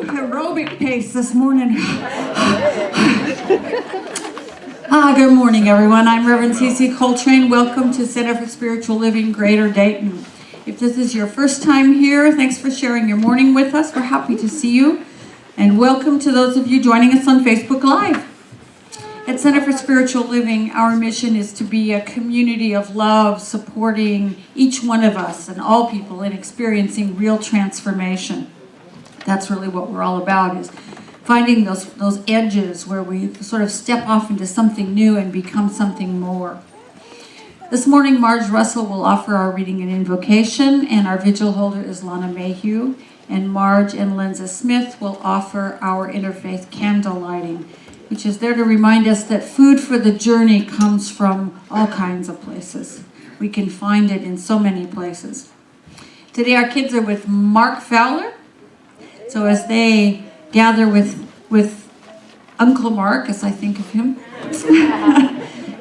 Aerobic pace this morning. Good morning, everyone. I'm Reverend C.C. Coltrane. Welcome to Center for Spiritual Living, Greater Dayton. If this is your first time here, thanks for sharing your morning with us. We're happy to see you. And welcome to those of you joining us on Facebook Live. At Center for Spiritual Living, our mission is to be a community of love, supporting each one of us and all people in experiencing real transformation. That's really what we're all about, is finding those edges where we sort of step off into something new and become something more. This morning, Marge Russell will offer our reading and invocation, and our vigil holder is Lana Mayhew, and Marge and Lenza Smith will offer our interfaith candle lighting, which is there to remind us that food for the journey comes from all kinds of places. We can find it in so many places. Today our kids are with Mark Fowler. So as they gather with Uncle Mark, as I think of him,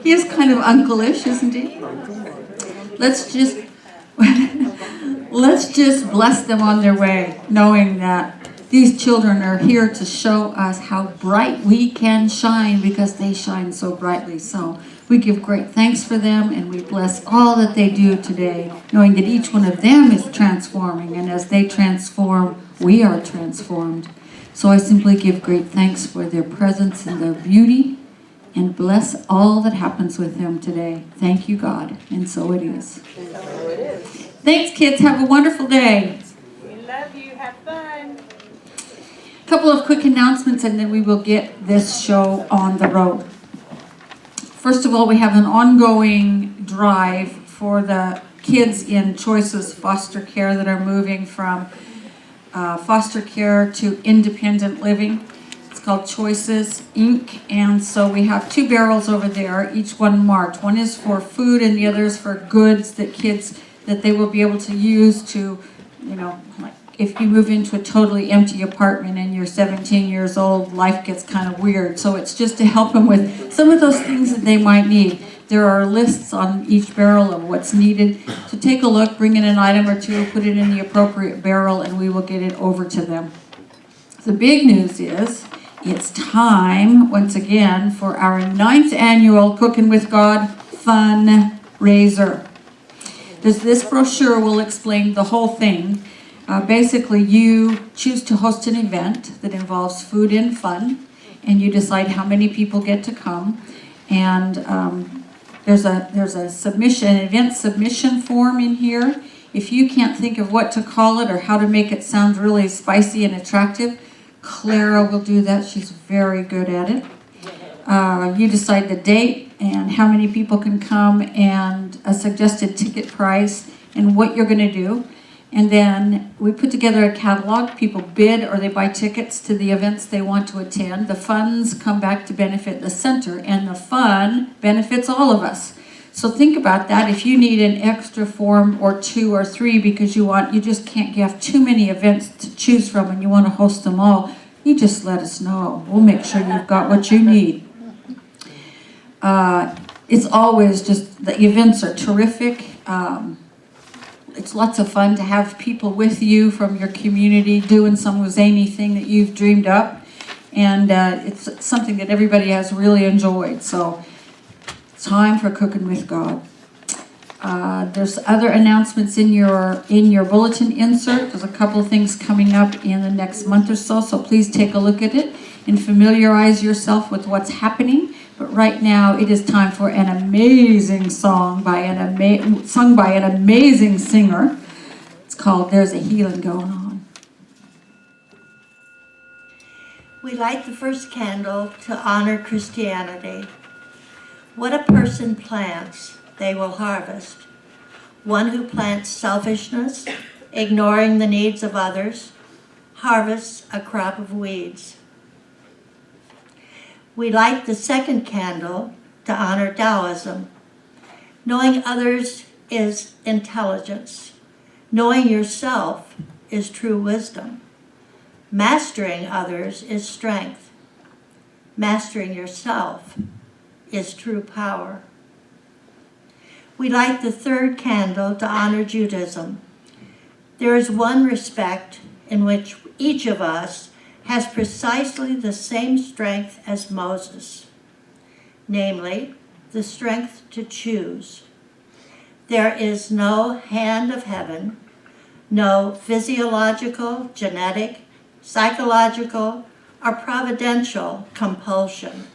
he is kind of uncle-ish, isn't he? Let's just bless them on their way, knowing that these children are here to show us how bright we can shine, because they shine so brightly. So we give great thanks for them, and we bless all that they do today, knowing that each one of them is transforming, and as they transform, we are transformed. So I simply give great thanks for their presence and their beauty, and bless all that happens with them today. Thank you, God. And so it is. Thanks, kids. Have a wonderful day. We love you. Have fun. A couple of quick announcements, and then we will get this show on the road. First of all, we have an ongoing drive for the kids in Choices foster care that are moving from foster care to independent living. It's called Choices, Inc. And so we have 2 barrels over there, each one marked. One is for food and the other is for goods that kids, that they will be able to use to, like if you move into a totally empty apartment and you're 17 years old, life gets kind of weird. So it's just to help them with some of those things that they might need. There are lists on each barrel of what's needed. So take a look, bring in an item or two, put it in the appropriate barrel, and we will get it over to them. The big news is it's time, once again, for our 9th annual Cooking with God fundraiser. This brochure will explain the whole thing. Basically, you choose to host an event that involves food and fun, and you decide how many people get to come. And there's a submission, an event submission form in here. If you can't think of what to call it or how to make it sound really spicy and attractive, Clara will do that. She's very good at it. You decide the date and how many people can come and a suggested ticket price and what you're going to do. And then we put together a catalog. People bid or they buy tickets to the events they want to attend. The funds come back to benefit the center, and the fun benefits all of us. So think about that. If you need an extra form or 2 or 3 because you just can't have too many events to choose from and you want to host them all, you just let us know. We'll make sure you've got what you need. It's always just, the events are terrific. It's lots of fun to have people with you from your community doing some zany thing that you've dreamed up. And it's something that everybody has really enjoyed. So it's time for Cooking with God. There's other announcements in your bulletin insert. There's a couple of things coming up in the next month or so. So please take a look at it and familiarize yourself with what's happening. But right now, it is time for an amazing song sung by an amazing singer. It's called "There's a Healing Going On." We light the first candle to honor Christianity. What a person plants, they will harvest. One who plants selfishness, ignoring the needs of others, harvests a crop of weeds. We light the second candle to honor Taoism. Knowing others is intelligence. Knowing yourself is true wisdom. Mastering others is strength. Mastering yourself is true power. We light the third candle to honor Judaism. There is one respect in which each of us has precisely the same strength as Moses, namely, the strength to choose. There is no hand of heaven, no physiological, genetic, psychological, or providential compulsion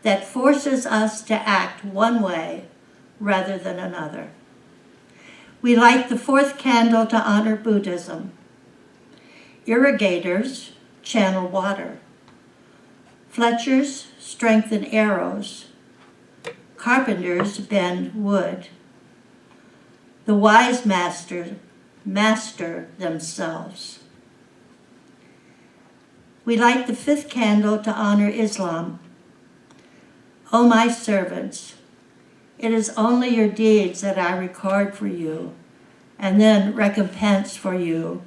that forces us to act one way rather than another. We light the fourth candle to honor Buddhism. Irrigators channel water. Fletchers strengthen arrows. Carpenters bend wood. The wise masters master themselves. We light the fifth candle to honor Islam. O my servants, it is only your deeds that I record for you, and then recompense for you.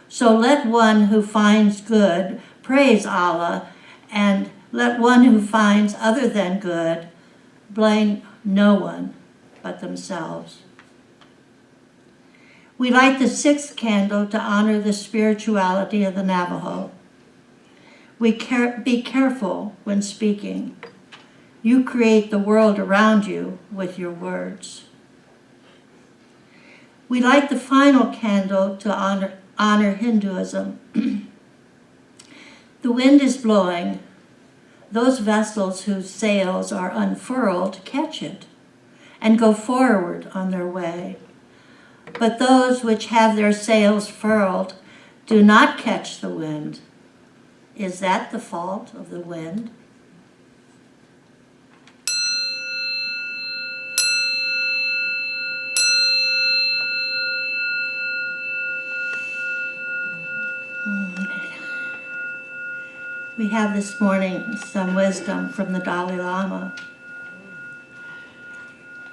So let one who finds good praise Allah, and let one who finds other than good blame no one but themselves. We light the sixth candle to honor the spirituality of the Navajo. Be careful when speaking. You create the world around you with your words. We light the final candle to honor Hinduism. The wind is blowing. Those vessels whose sails are unfurled catch it and go forward on their way. But those which have their sails furled do not catch the wind. Is that the fault of the wind? We have this morning some wisdom from the Dalai Lama.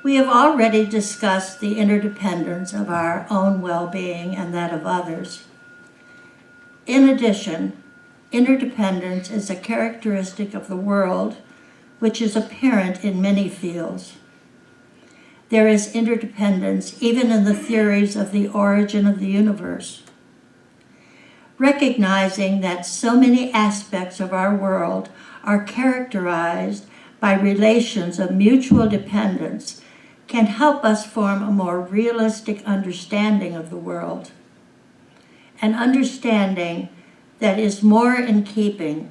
We have already discussed the interdependence of our own well-being and that of others. In addition, interdependence is a characteristic of the world which is apparent in many fields. There is interdependence even in the theories of the origin of the universe. Recognizing that so many aspects of our world are characterized by relations of mutual dependence can help us form a more realistic understanding of the world, an understanding that is more in keeping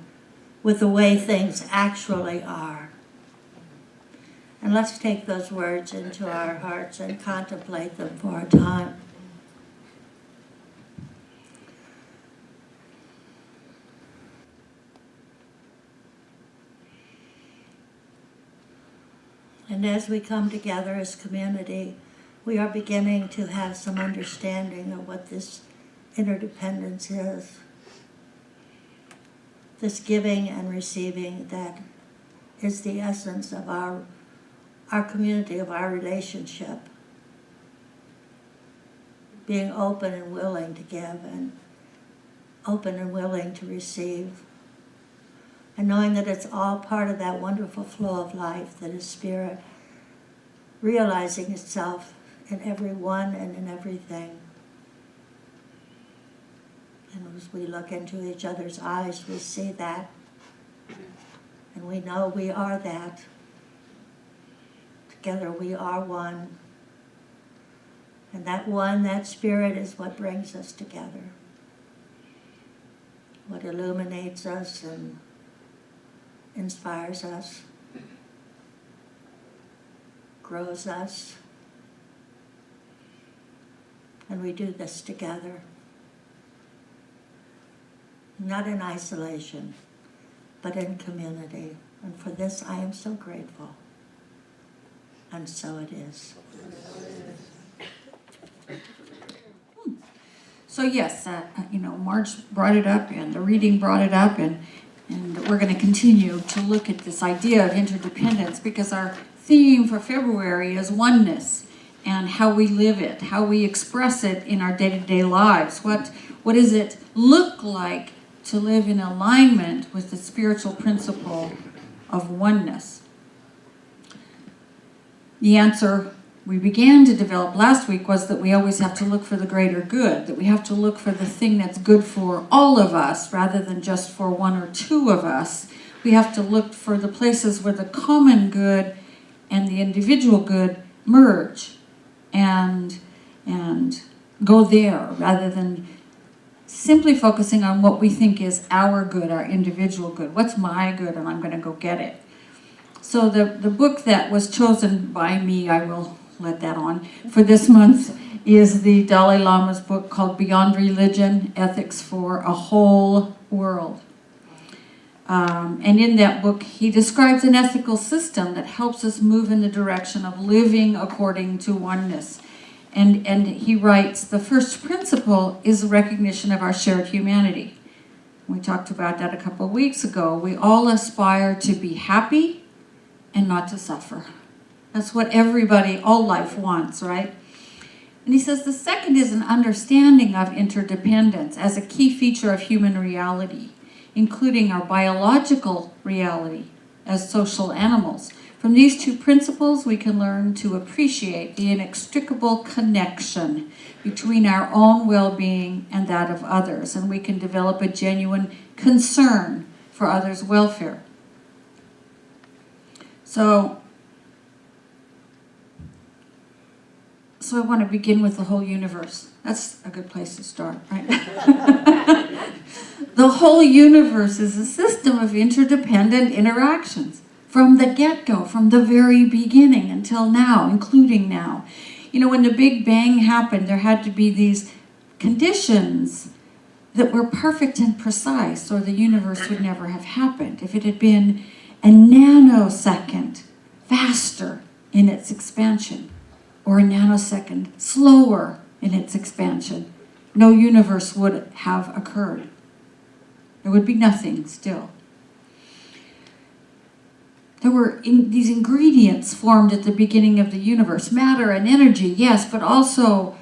with the way things actually are. And let's take those words into our hearts and contemplate them for a time. And as we come together as community, we are beginning to have some understanding of what this interdependence is. This giving and receiving that is the essence of our community, of our relationship. Being open and willing to give and open and willing to receive. And knowing that it's all part of that wonderful flow of life that is spirit, realizing itself in everyone and in everything. And as we look into each other's eyes, we see that. And we know we are that. Together we are one. And that one, that spirit is what brings us together. What illuminates us and inspires us, grows us, and we do this together. Not in isolation, but in community. And for this I am so grateful. And so it is. So yes, Marge brought it up and the reading brought it up, and we're going to continue to look at this idea of interdependence because our theme for February is oneness and how we live it, how we express it in our day-to-day lives. What does it look like to live in alignment with the spiritual principle of oneness? The answer we began to develop last week was that we always have to look for the greater good, that we have to look for the thing that's good for all of us rather than just for one or two of us. We have to look for the places where the common good and the individual good merge and go there rather than simply focusing on what we think is our good, our individual good. What's my good, and I'm going to go get it. So the book that was chosen by me, I will let that on, for this month is the Dalai Lama's book called Beyond Religion, Ethics for a Whole World. And in that book, he describes an ethical system that helps us move in the direction of living according to oneness. And he writes, the first principle is recognition of our shared humanity. We talked about that a couple of weeks ago. We all aspire to be happy and not to suffer. That's what everybody, all life wants, right? And he says the second is an understanding of interdependence as a key feature of human reality, including our biological reality as social animals. From these two principles, we can learn to appreciate the inextricable connection between our own well-being and that of others, and we can develop a genuine concern for others' welfare. So I want to begin with the whole universe. That's a good place to start, right? The whole universe is a system of interdependent interactions from the get-go, from the very beginning until now, including now. You know, when the Big Bang happened, there had to be these conditions that were perfect and precise, or the universe would never have happened. If it had been a nanosecond faster in its expansion, or a nanosecond slower in its expansion, no universe would have occurred. There would be nothing still. There were these ingredients formed at the beginning of the universe, matter and energy, yes, but also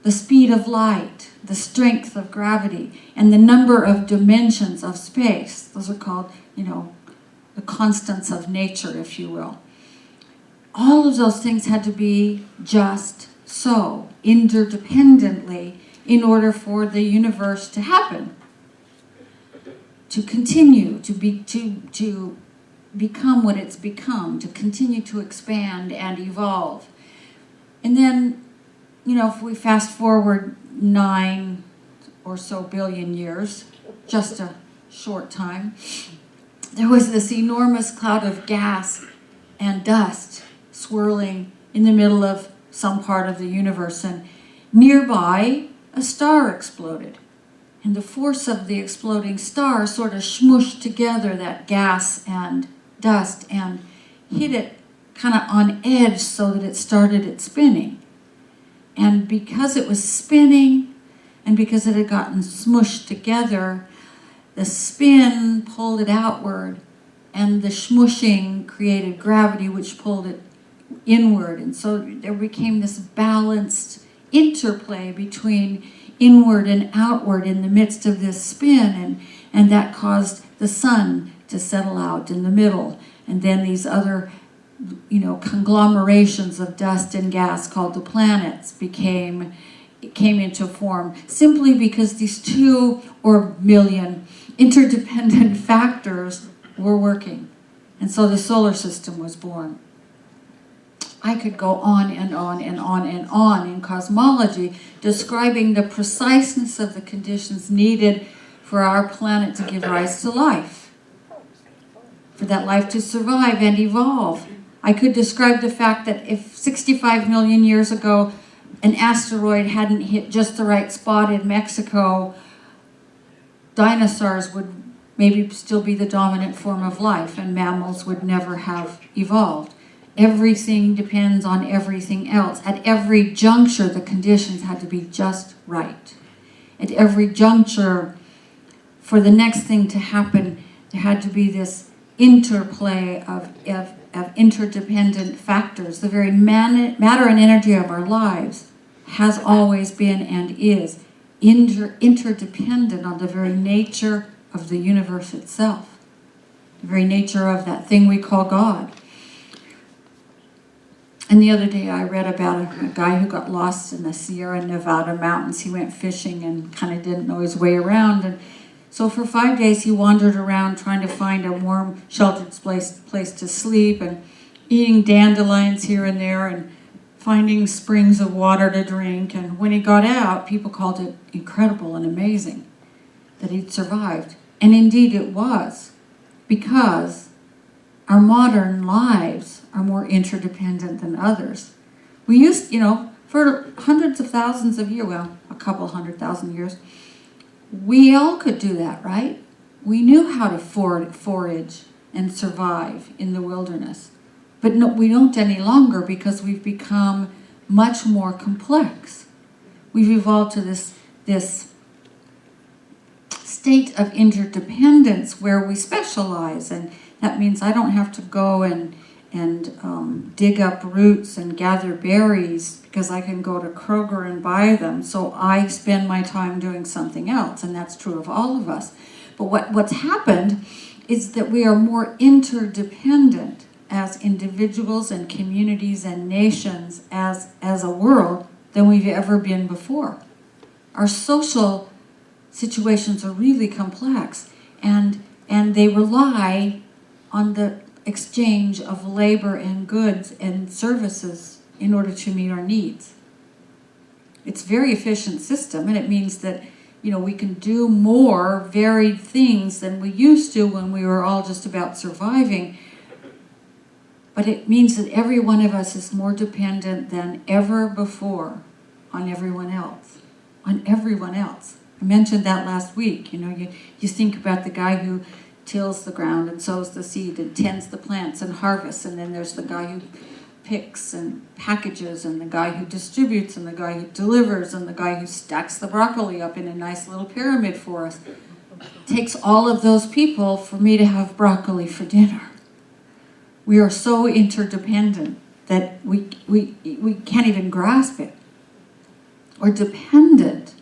the speed of light, the strength of gravity, and the number of dimensions of space. Those are called, the constants of nature, if you will. All of those things had to be just so, interdependently, in order for the universe to happen, to continue, to become what it's become, to continue to expand and evolve. And then, if we fast forward 9 or so billion years, just a short time, there was this enormous cloud of gas and dust swirling in the middle of some part of the universe, and nearby a star exploded. And the force of the exploding star sort of smooshed together that gas and dust and hit it kind of on edge so that it started its spinning. And because it was spinning and because it had gotten smooshed together, the spin pulled it outward and the smushing created gravity which pulled it inward. And so there became this balanced interplay between inward and outward in the midst of this spin, and that caused the sun to settle out in the middle. And then these other, conglomerations of dust and gas called the planets came into form simply because these 2 or million interdependent factors were working. And so the solar system was born. I could go on and on and on and on in cosmology, describing the preciseness of the conditions needed for our planet to give rise to life, for that life to survive and evolve. I could describe the fact that if 65 million years ago an asteroid hadn't hit just the right spot in Mexico, dinosaurs would maybe still be the dominant form of life and mammals would never have evolved. Everything depends on everything else. At every juncture, the conditions had to be just right. At every juncture, for the next thing to happen, there had to be this interplay of interdependent factors. The very matter and energy of our lives has always been and is interdependent on the very nature of the universe itself, the very nature of that thing we call God. And the other day I read about a guy who got lost in the Sierra Nevada mountains. He went fishing and kind of didn't know his way around. And so for 5 days he wandered around trying to find a warm, sheltered place to sleep and eating dandelions here and there and finding springs of water to drink. And when he got out, people called it incredible and amazing that he'd survived. And indeed it was, because our modern lives are more interdependent than others. We used, for hundreds of thousands of years, well, a couple 100,000 years, we all could do that, right? We knew how to forage and survive in the wilderness. But no, we don't any longer, because we've become much more complex. We've evolved to this state of interdependence where we specialize, and that means I don't have to go and dig up roots and gather berries because I can go to Kroger and buy them. So I spend my time doing something else, and that's true of all of us. But what's happened is that we are more interdependent as individuals and communities and nations as a world than we've ever been before. Our social situations are really complex, and they rely on the exchange of labor and goods and services in order to meet our needs. It's a very efficient system, and it means that we can do more varied things than we used to when we were all just about surviving. But it means that every one of us is more dependent than ever before on everyone else. On everyone else. I mentioned that last week. You think about the guy who tills the ground and sows the seed and tends the plants and harvests, and then there's the guy who picks and packages, and the guy who distributes, and the guy who delivers, and the guy who stacks the broccoli up in a nice little pyramid for us. It takes all of those people for me to have broccoli for dinner. We are so interdependent that we can't even grasp it. We're dependent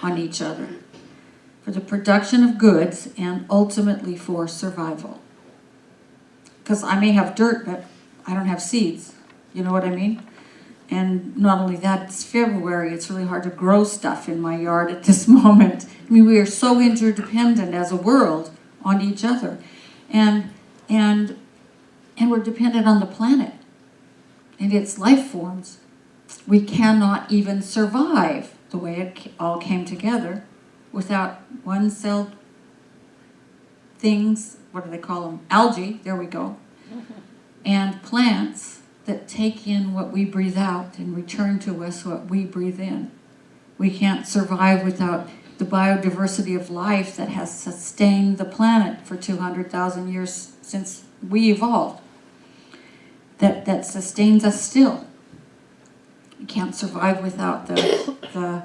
on each other for the production of goods and ultimately for survival. Because I may have dirt, but I don't have seeds. You know what I mean? And not only that, it's February. It's really hard to grow stuff in my yard at this moment. I mean, we are so interdependent as a world on each other. And we're dependent on the planet and its life forms. We cannot even survive the way it all came together without one-celled things, what do they call them? Algae, there we go. And plants that take in what we breathe out and return to us what we breathe in. We can't survive without the biodiversity of life that has sustained the planet for 200,000 years since we evolved. That sustains us still. We can't survive without the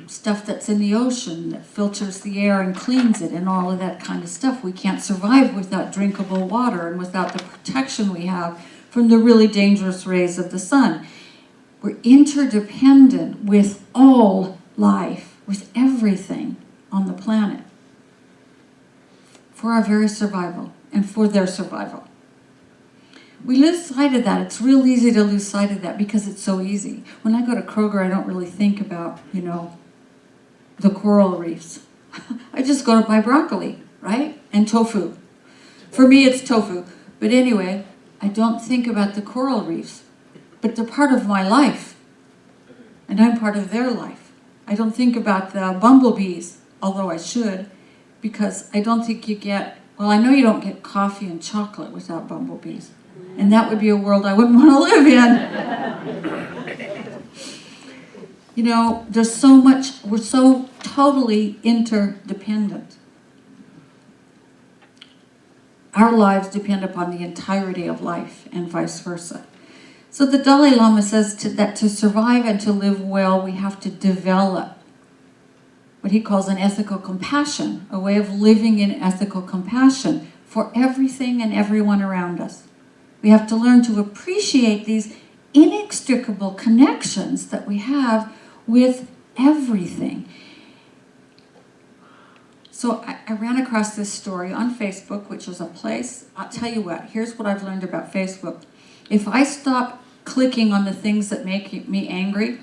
stuff that's in the ocean that filters the air and cleans it and all of that kind of stuff. We can't survive without drinkable water and without the protection we have from the really dangerous rays of the sun. We're interdependent with all life, with everything on the planet, for our very survival and for their survival. We lose sight of that. It's real easy to lose sight of that because it's so easy. When I go to Kroger, I don't really think about, the coral reefs. I just go to buy broccoli, right? And tofu. For me, it's tofu. But anyway, I don't think about the coral reefs. But they're part of my life. And I'm part of their life. I don't think about the bumblebees, although I should, because I don't think you get, I know you don't get coffee and chocolate without bumblebees. And that would be a world I wouldn't want to live in. There's so much, we're so totally interdependent. Our lives depend upon the entirety of life and vice versa. So the Dalai Lama says that to survive and to live well, we have to develop what he calls an ethical compassion, a way of living in ethical compassion for everything and everyone around us. We have to learn to appreciate these inextricable connections that we have with everything. So I ran across this story on Facebook, which is a place, I'll tell you what, here's what I've learned about Facebook. If I stop clicking on the things that make me angry,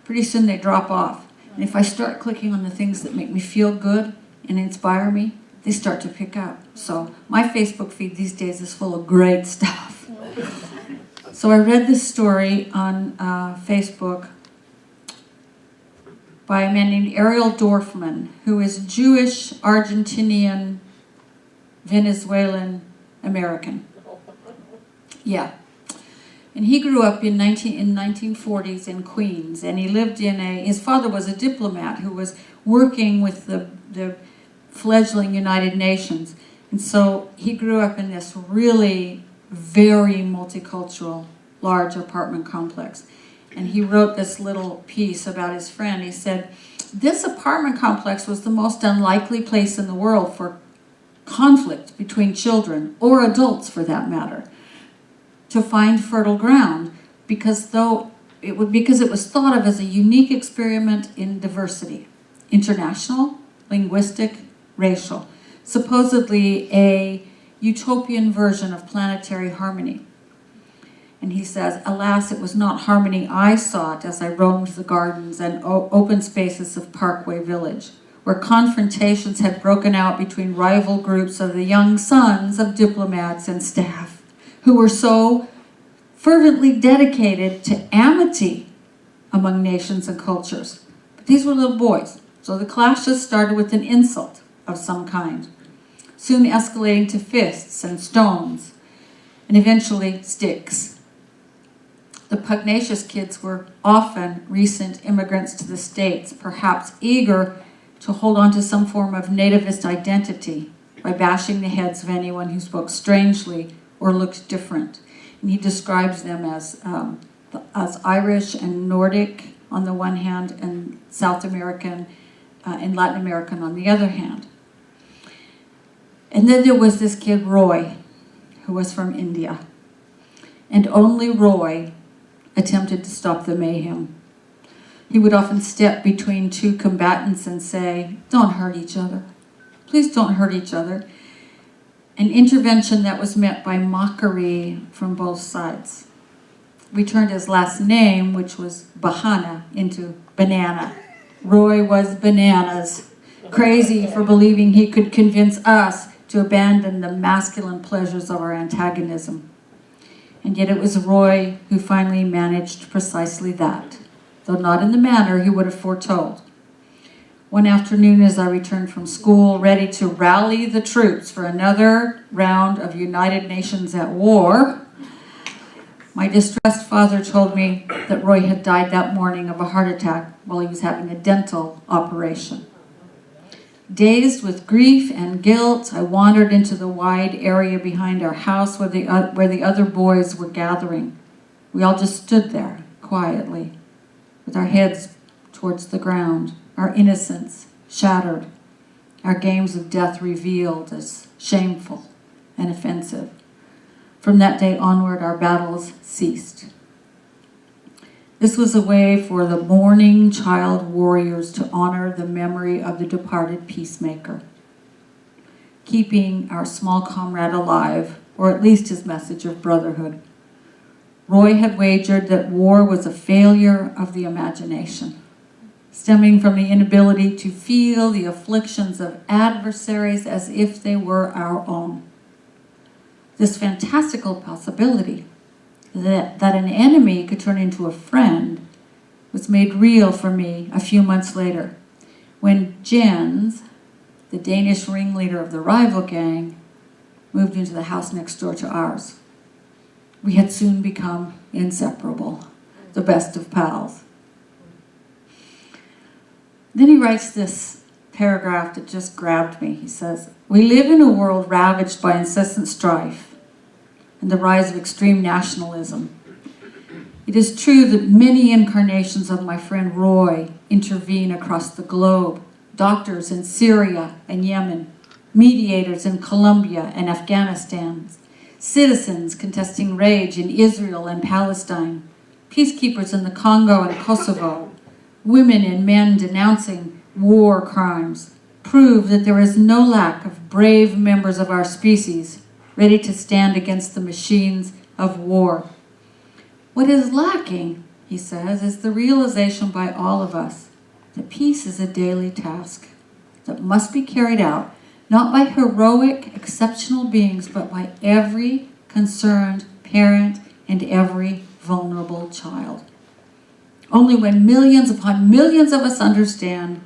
pretty soon they drop off. And if I start clicking on the things that make me feel good and inspire me, they start to pick up. So my Facebook feed these days is full of great stuff. So I read this story on Facebook by a man named Ariel Dorfman, who is Jewish, Argentinian, Venezuelan American. Yeah. And he grew up in 1940s in Queens, and he lived in his father was a diplomat who was working with the fledgling United Nations. And so he grew up in this really very multicultural, large apartment complex. And he wrote this little piece about his friend. He said, this apartment complex was the most unlikely place in the world for conflict between children, or adults for that matter, to find fertile ground, because it was thought of as a unique experiment in diversity, international, linguistic, racial, supposedly a utopian version of planetary harmony. And he says, alas, it was not harmony I sought as I roamed the gardens and open spaces of Parkway Village, where confrontations had broken out between rival groups of the young sons of diplomats and staff, who were so fervently dedicated to amity among nations and cultures. But these were little boys, so the clashes started with an insult of some kind, soon escalating to fists and stones, and eventually sticks. The pugnacious kids were often recent immigrants to the States, perhaps eager to hold on to some form of nativist identity by bashing the heads of anyone who spoke strangely or looked different. And he describes them as Irish and Nordic on the one hand, and South American and Latin American on the other hand. And then there was this kid, Roy, who was from India. And only Roy attempted to stop the mayhem. He would often step between two combatants and say, don't hurt each other. Please don't hurt each other. An intervention that was met by mockery from both sides. We turned his last name, which was Bahana, into Banana. Roy was bananas, crazy for believing he could convince us to abandon the masculine pleasures of our antagonism. And yet it was Roy who finally managed precisely that, though not in the manner he would have foretold. One afternoon as I returned from school, ready to rally the troops for another round of United Nations at war, my distressed father told me that Roy had died that morning of a heart attack while he was having a dental operation. Dazed with grief and guilt, I wandered into the wide area behind our house where the other boys were gathering. We all just stood there, quietly, with our heads towards the ground, our innocence shattered, our games of death revealed as shameful and offensive. From that day onward, our battles ceased. This was a way for the mourning child warriors to honor the memory of the departed peacemaker, keeping our small comrade alive, or at least his message of brotherhood. Roy had wagered that war was a failure of the imagination, stemming from the inability to feel the afflictions of adversaries as if they were our own. This fantastical possibility that an enemy could turn into a friend was made real for me a few months later, when Jens, the Danish ringleader of the rival gang, moved into the house next door to ours. We had soon become inseparable, the best of pals. Then he writes this paragraph that just grabbed me. He says, "We live in a world ravaged by incessant strife and the rise of extreme nationalism. It is true that many incarnations of my friend Roy intervene across the globe. Doctors in Syria and Yemen, mediators in Colombia and Afghanistan, citizens contesting rage in Israel and Palestine, peacekeepers in the Congo and Kosovo, women and men denouncing war crimes, prove that there is no lack of brave members of our species ready to stand against the machines of war. What is lacking, he says, is the realization by all of us that peace is a daily task that must be carried out, not by heroic, exceptional beings, but by every concerned parent and every vulnerable child. Only when millions upon millions of us understand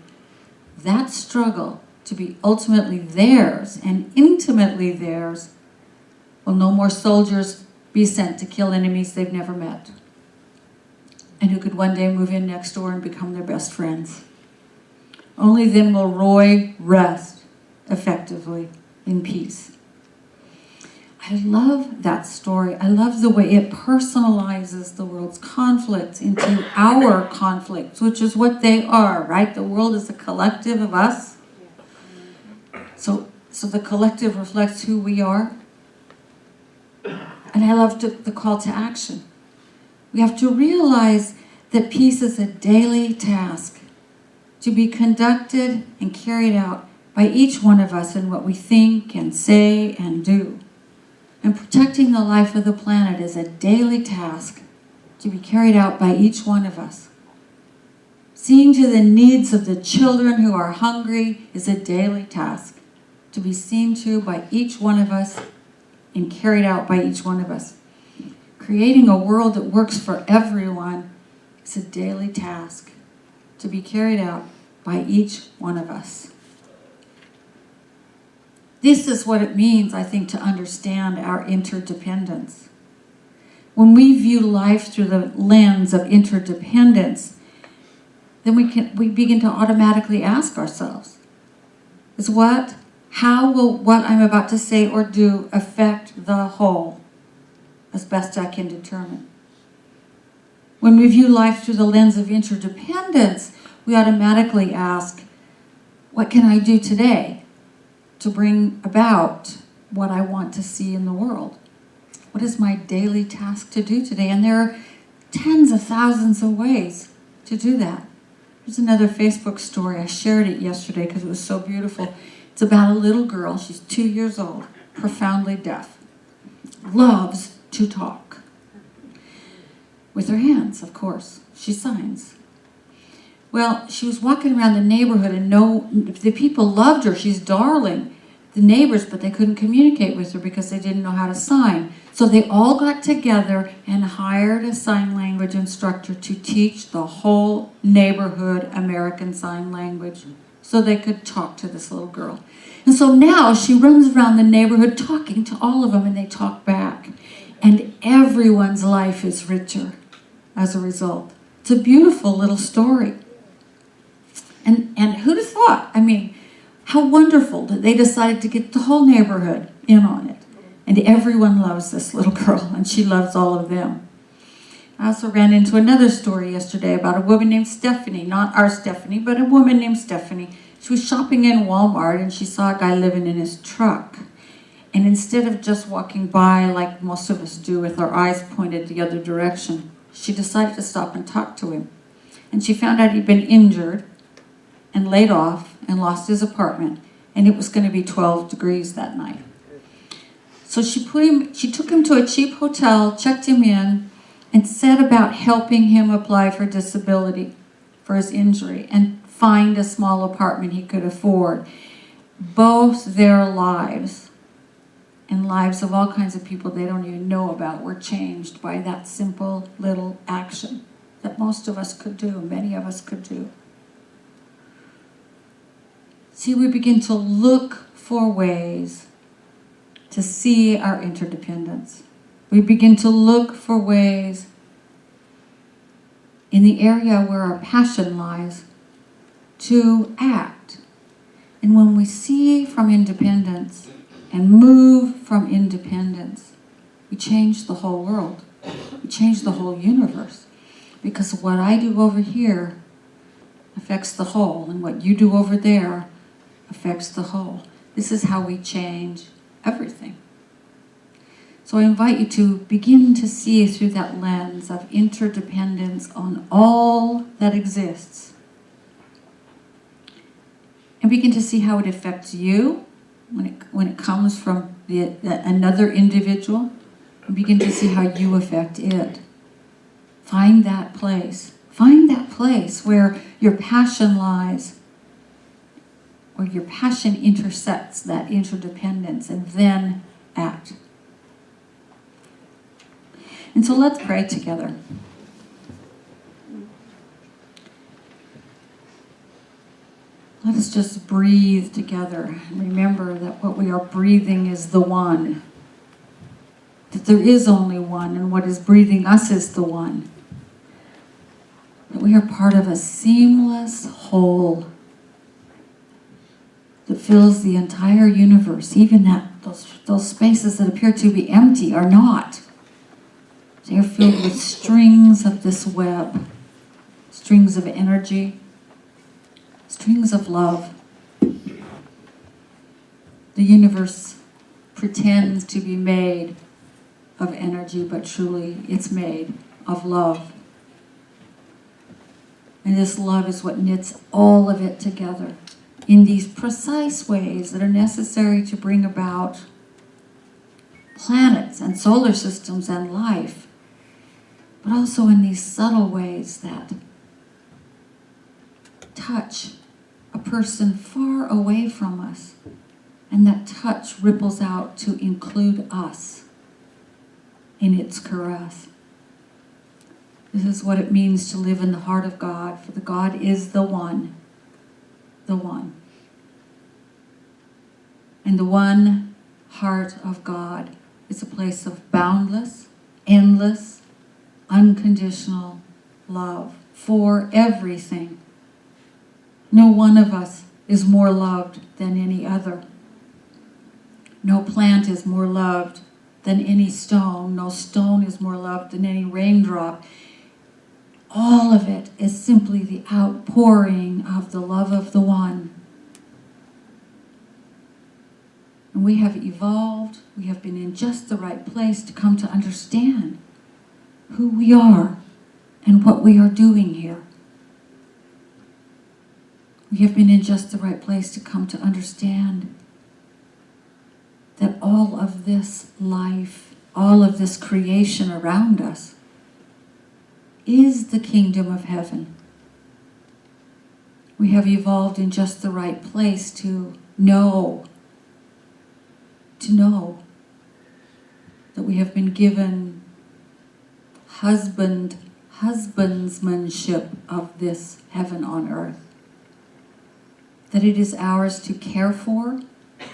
that struggle to be ultimately theirs and intimately theirs, will no more soldiers be sent to kill enemies they've never met, and who could one day move in next door and become their best friends. Only then will Roy rest effectively in peace. I love that story. I love the way it personalizes the world's conflicts into our conflicts, which is what they are, right? The world is a collective of us. So the collective reflects who we are. And I love the call to action. We have to realize that peace is a daily task to be conducted and carried out by each one of us in what we think and say and do. And protecting the life of the planet is a daily task to be carried out by each one of us. Seeing to the needs of the children who are hungry is a daily task to be seen to by each one of us and carried out by each one of us. Creating a world that works for everyone is a daily task to be carried out by each one of us. This is what it means, I think, to understand our interdependence. When we view life through the lens of interdependence, then we begin to automatically ask ourselves, how will what I'm about to say or do affect the whole, as best I can determine? When we view life through the lens of interdependence, we automatically ask, what can I do today to bring about what I want to see in the world? What is my daily task to do today? And there are tens of thousands of ways to do that. There's another Facebook story. I shared it yesterday because it was so beautiful. It's about a little girl. She's 2 years old, profoundly deaf, loves to talk. With her hands, of course. She signs. Well, she was walking around the neighborhood and the people loved her. She's darling. The neighbors, but they couldn't communicate with her because they didn't know how to sign. So they all got together and hired a sign language instructor to teach the whole neighborhood American Sign Language so they could talk to this little girl. And so now she runs around the neighborhood talking to all of them, and they talk back. And everyone's life is richer as a result. It's a beautiful little story. And who'd have thought? I mean, how wonderful that they decided to get the whole neighborhood in on it. And everyone loves this little girl, and she loves all of them. I also ran into another story yesterday about a woman named Stephanie, not our Stephanie, but a woman named Stephanie. She was shopping in Walmart, and she saw a guy living in his truck. And instead of just walking by like most of us do with our eyes pointed the other direction, she decided to stop and talk to him. And she found out he'd been injured and laid off and lost his apartment, and it was going to be 12 degrees that night. So she took him to a cheap hotel, checked him in, and set about helping him apply for disability for his injury and find a small apartment he could afford. Both their lives and lives of all kinds of people they don't even know about were changed by that simple little action that most of us could do, many of us could do. See, we begin to look for ways to see our interdependence. We begin to look for ways in the area where our passion lies to act. And when we see from independence and move from independence, we change the whole world. We change the whole universe. Because what I do over here affects the whole, and what you do over there affects the whole. This is how we change everything. So I invite you to begin to see through that lens of interdependence on all that exists. And begin to see how it affects you when it comes from another individual. And begin to see how you affect it. Find that place. Find that place where your passion lies, where your passion intersects that interdependence, and then act. And so let's pray together. Let us just breathe together and remember that what we are breathing is the one. That there is only one, and what is breathing us is the one. That we are part of a seamless whole that fills the entire universe. Even that those spaces that appear to be empty are not. They are filled with strings of this web, strings of energy, strings of love. The universe pretends to be made of energy, but truly it's made of love. And this love is what knits all of it together in these precise ways that are necessary to bring about planets and solar systems and life, but also in these subtle ways that touch a person far away from us, and that touch ripples out to include us in its caress. This is what it means to live in the heart of God, for the God is the one. The one. And the one heart of God is a place of boundless, endless, unconditional love for everything. No one of us is more loved than any other. No plant is more loved than any stone. No stone is more loved than any raindrop. All of it is simply the outpouring of the love of the one. And we have evolved, we have been in just the right place to come to understand who we are and what we are doing here. We have been in just the right place to come to understand that all of this life, all of this creation around us is the kingdom of heaven. We have evolved in just the right place to know that we have been given husbandsmanship of this heaven on earth. That it is ours to care for,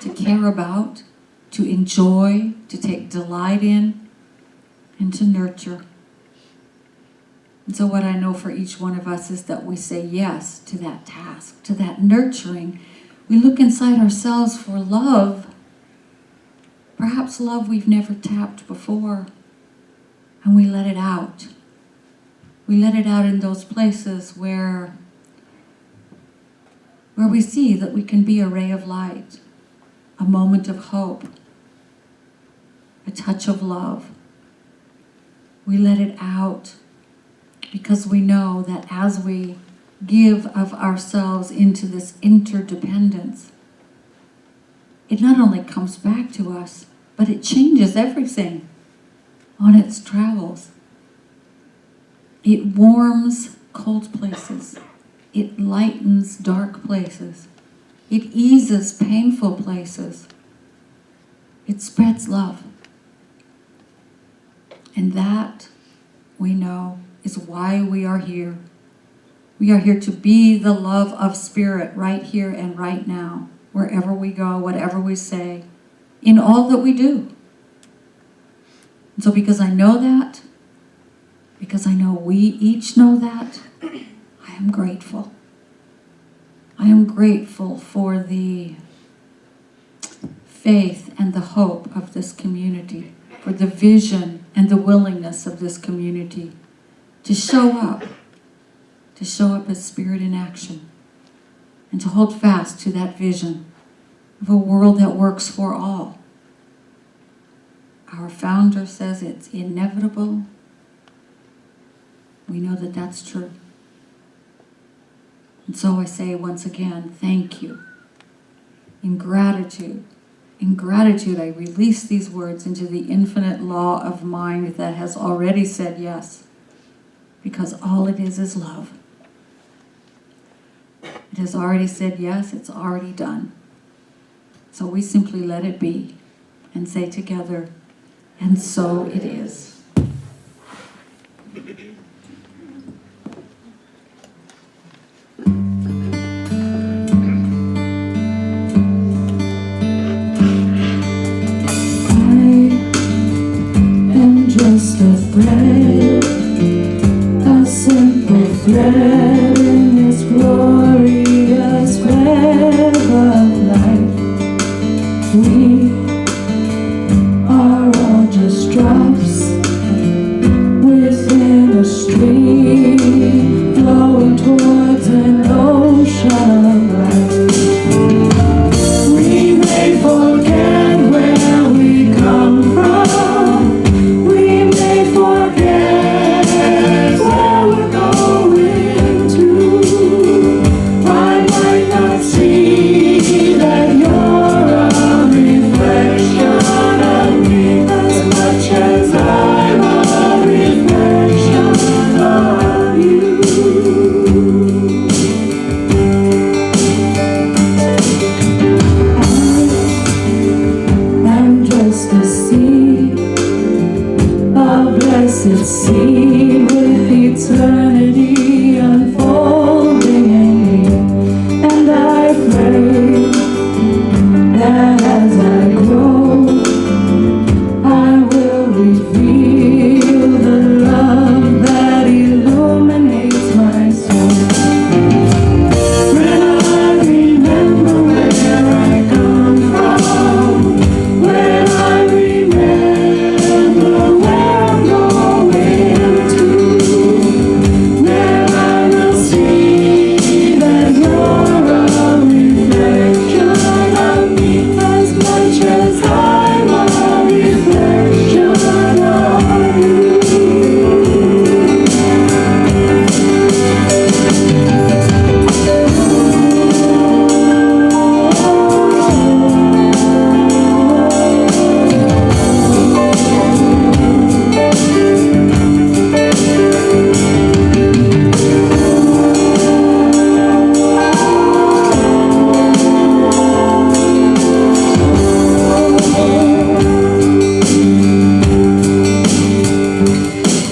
to care about, to enjoy, to take delight in, and to nurture. And so what I know for each one of us is that we say yes to that task, to that nurturing. We look inside ourselves for love, perhaps love we've never tapped before, and we let it out. We let it out in those places where we see that we can be a ray of light, a moment of hope, a touch of love. We let it out because we know that as we give of ourselves into this interdependence, it not only comes back to us, but it changes everything on its travels. It warms cold places. It lightens dark places. It eases painful places. It spreads love. And that, we know, is why we are here. We are here to be the love of Spirit right here and right now, wherever we go, whatever we say, in all that we do. And so because I know that, because I know we each know that, I am grateful. I am grateful for the faith and the hope of this community, for the vision and the willingness of this community to show up as Spirit in action, and to hold fast to that vision of a world that works for all. Our founder says it's inevitable. We know that that's true. And so I say once again, thank you. In gratitude, I release these words into the infinite law of mind that has already said yes. because all it is love. It has already said yes, it's already done. So we simply let it be and say together, and so it is. Just a thread, a simple thread in this glorious web of life. We are all just drops within a stream, flowing towards an ocean of light. We may forget where we come from. Seed with eternity unfolding in me, and I pray that as I grow, I will reveal the love that illuminates my soul. When I remember where I come from, when I remember where I'm going to, then I will see that you're a reflection of me as much as I'm a reflection of you.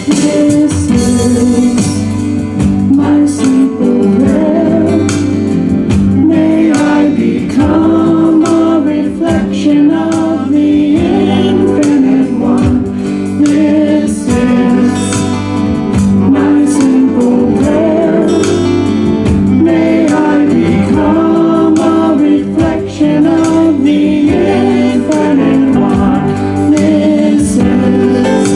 This is my simple prayer. May I become a reflection of the infinite one. This is my simple prayer. May I become a reflection of the infinite one. This is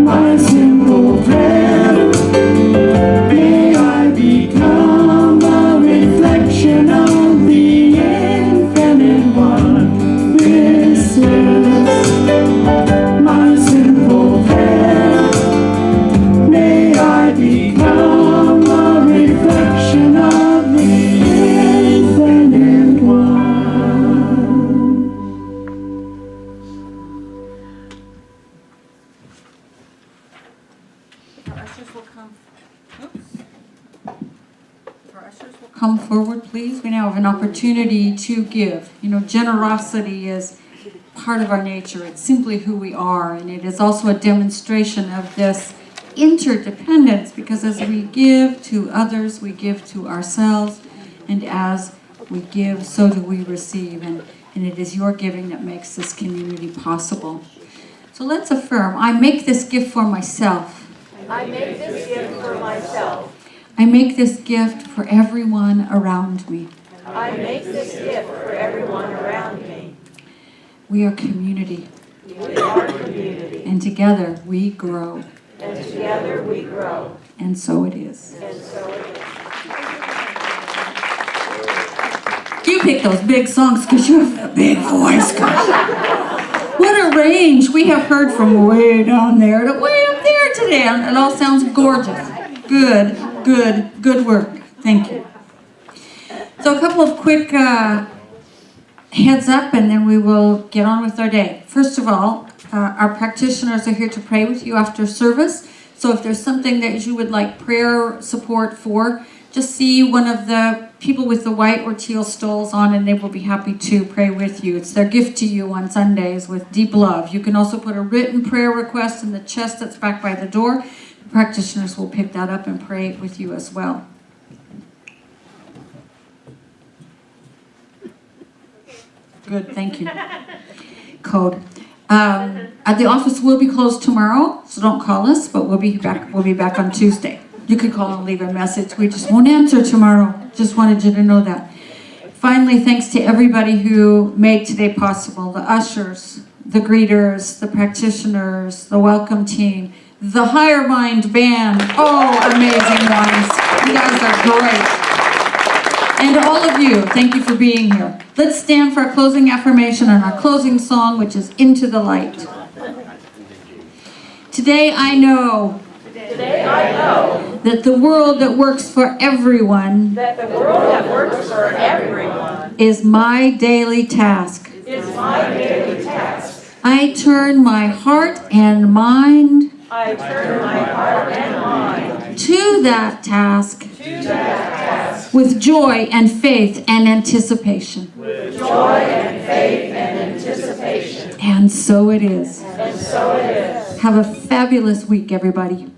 my simple prayer. May I become a reflection of the infinite one. This is my simple prayer. May I become a reflection of the infinite one. Our ushers will come. Oops. Our ushers will come forward, please. We now have an opportunity to give. You know, generosity is part of our nature. It's simply who we are, and it is also a demonstration of this interdependence, because as we give to others, we give to ourselves, and as we give, so do we receive, and it is your giving that makes this community possible. So let's affirm, I make this gift for myself. I make this gift for myself. I make this gift for everyone around me. I make this gift for everyone around me. We are community, We are community, and together we grow, and together we grow, and so it is. and so it is. You pick those big songs because you have a big voice, gosh. What a range. We have heard from way down there to way up there today, and it all sounds gorgeous. Good work. Thank you. So a couple of quick heads up, and then we will get on with our day. First of all, our practitioners are here to pray with you after service. So if there's something that you would like prayer support for, just see one of the people with the white or teal stoles on, and they will be happy to pray with you. It's their gift to you on Sundays with deep love. You can also put a written prayer request in the chest that's back by the door. The practitioners will pick that up and pray with you as well. Good, thank you. Code. At the office will be closed tomorrow, so don't call us, but we'll be back on Tuesday. You could call and leave a message. We just won't answer tomorrow. Just wanted you to know that. Finally, thanks to everybody who made today possible. The ushers, the greeters, the practitioners, the welcome team, the Higher Mind band. Oh, amazing ones. You guys are great. And all of you, thank you for being here. Let's stand for our closing affirmation and our closing song, which is Into the Light. Today I know that the world that works for everyone is my daily task. I turn my heart and mind to that task with joy and faith and anticipation. And so it is. Have a fabulous week, everybody.